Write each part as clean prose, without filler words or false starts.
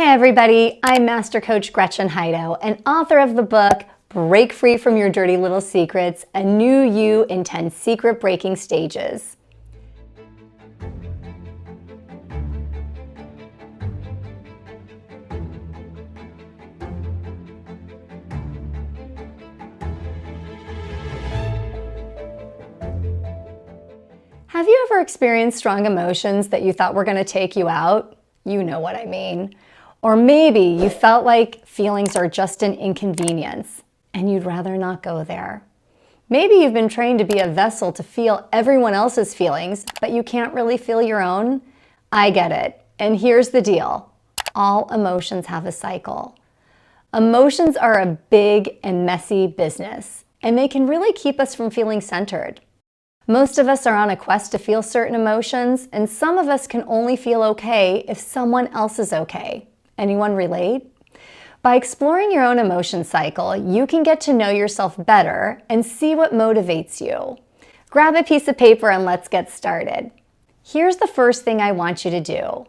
Hey everybody, I'm Master Coach Gretchen Hydo and author of the book, Break Free from Your Dirty Little Secrets, A New You in 10 Secret Breaking Stages. Have you ever experienced strong emotions that you thought were going to take you out? You know what I mean. Or maybe you felt like feelings are just an inconvenience and you'd rather not go there. Maybe you've been trained to be a vessel to feel everyone else's feelings, but you can't really feel your own. I get it. And here's the deal. All emotions have a cycle. Emotions are a big and messy business, and they can really keep us from feeling centered. Most of us are on a quest to feel certain emotions, and some of us can only feel okay if someone else is okay. Anyone relate? By exploring your own emotion cycle, you can get to know yourself better and see what motivates you. Grab a piece of paper and let's get started. Here's the first thing I want you to do.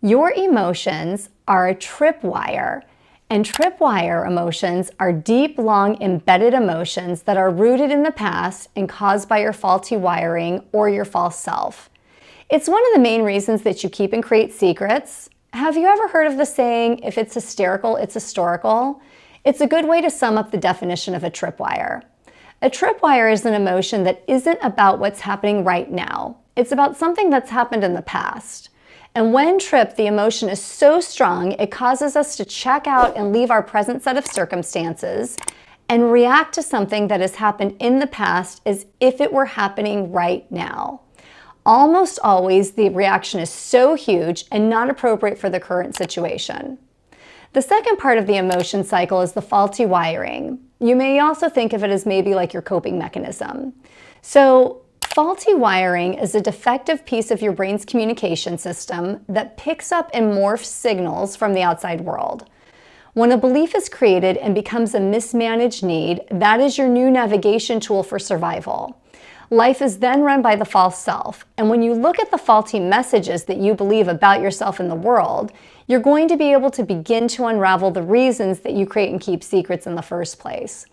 Your emotions are a tripwire, and tripwire emotions are deep, long, embedded emotions that are rooted in the past and caused by your faulty wiring or your false self. It's one of the main reasons that you keep and create secrets. Have you ever heard of the saying, if it's hysterical, it's historical? It's a good way to sum up the definition of a tripwire. A tripwire is an emotion that isn't about what's happening right now. It's about something that's happened in the past. And when tripped, the emotion is so strong, it causes us to check out and leave our present set of circumstances and react to something that has happened in the past as if it were happening right now. Almost always, the reaction is so huge and not appropriate for the current situation. The second part of the emotion cycle is the faulty wiring. You may also think of it as maybe like your coping mechanism. So, faulty wiring is a defective piece of your brain's communication system that picks up and morphs signals from the outside world. When a belief is created and becomes a mismanaged need, that is your new navigation tool for survival. Life is then run by the false self, and when you look at the faulty messages that you believe about yourself in the world, you're going to be able to begin to unravel the reasons that you create and keep secrets in the first place.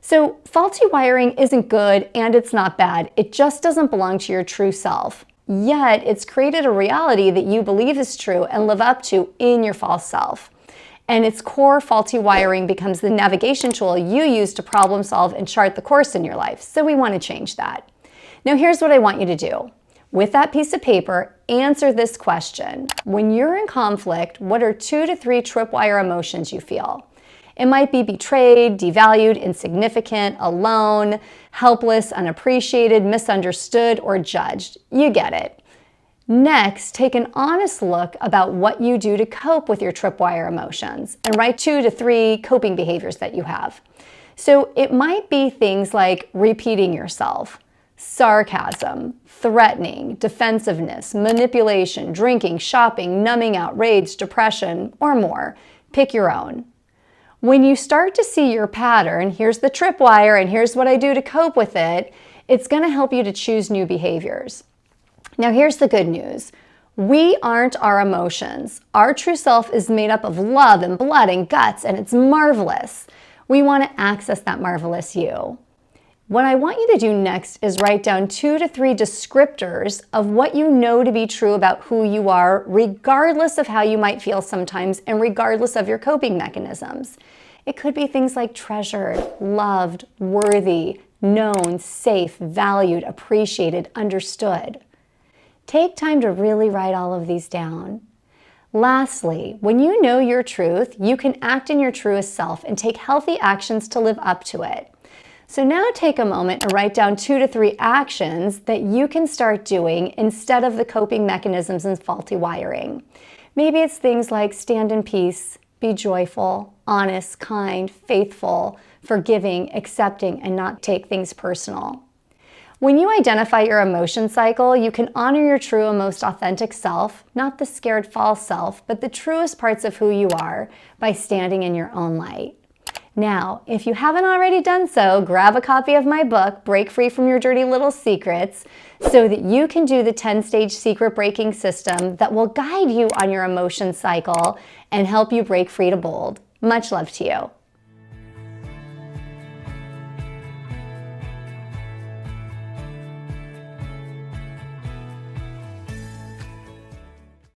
So, faulty wiring isn't good and it's not bad. It just doesn't belong to your true self. Yet, it's created a reality that you believe is true and live up to in your false self. And its core faulty wiring becomes the navigation tool you use to problem solve and chart the course in your life. So we want to change that. Now here's what I want you to do. With that piece of paper, answer this question. When you're in conflict, what are 2 to 3 tripwire emotions you feel? It might be betrayed, devalued, insignificant, alone, helpless, unappreciated, misunderstood, or judged. You get it. Next, take an honest look about what you do to cope with your tripwire emotions and write 2 to 3 coping behaviors that you have. So it might be things like repeating yourself, sarcasm, threatening, defensiveness, manipulation, drinking, shopping, numbing out, rage, depression, or more. Pick your own. When you start to see your pattern, here's the tripwire and here's what I do to cope with it, it's going to help you to choose new behaviors. Now here's the good news. We aren't our emotions. Our true self is made up of love and blood and guts, and it's marvelous. We want to access that marvelous you. What I want you to do next is write down 2 to 3 descriptors of what you know to be true about who you are, regardless of how you might feel sometimes and regardless of your coping mechanisms. It could be things like treasured, loved, worthy, known, safe, valued, appreciated, understood. Take time to really write all of these down. Lastly, when you know your truth, you can act in your truest self and take healthy actions to live up to it. So now take a moment and write down 2 to 3 actions that you can start doing instead of the coping mechanisms and faulty wiring. Maybe it's things like stand in peace, be joyful, honest, kind, faithful, forgiving, accepting, and not take things personal. When you identify your emotion cycle, you can honor your true and most authentic self, not the scared false self, but the truest parts of who you are by standing in your own light. Now, if you haven't already done so, grab a copy of my book, Break Free from Your Dirty Little Secrets, so that you can do the 10-stage secret breaking system that will guide you on your emotion cycle and help you break free to bold. Much love to you.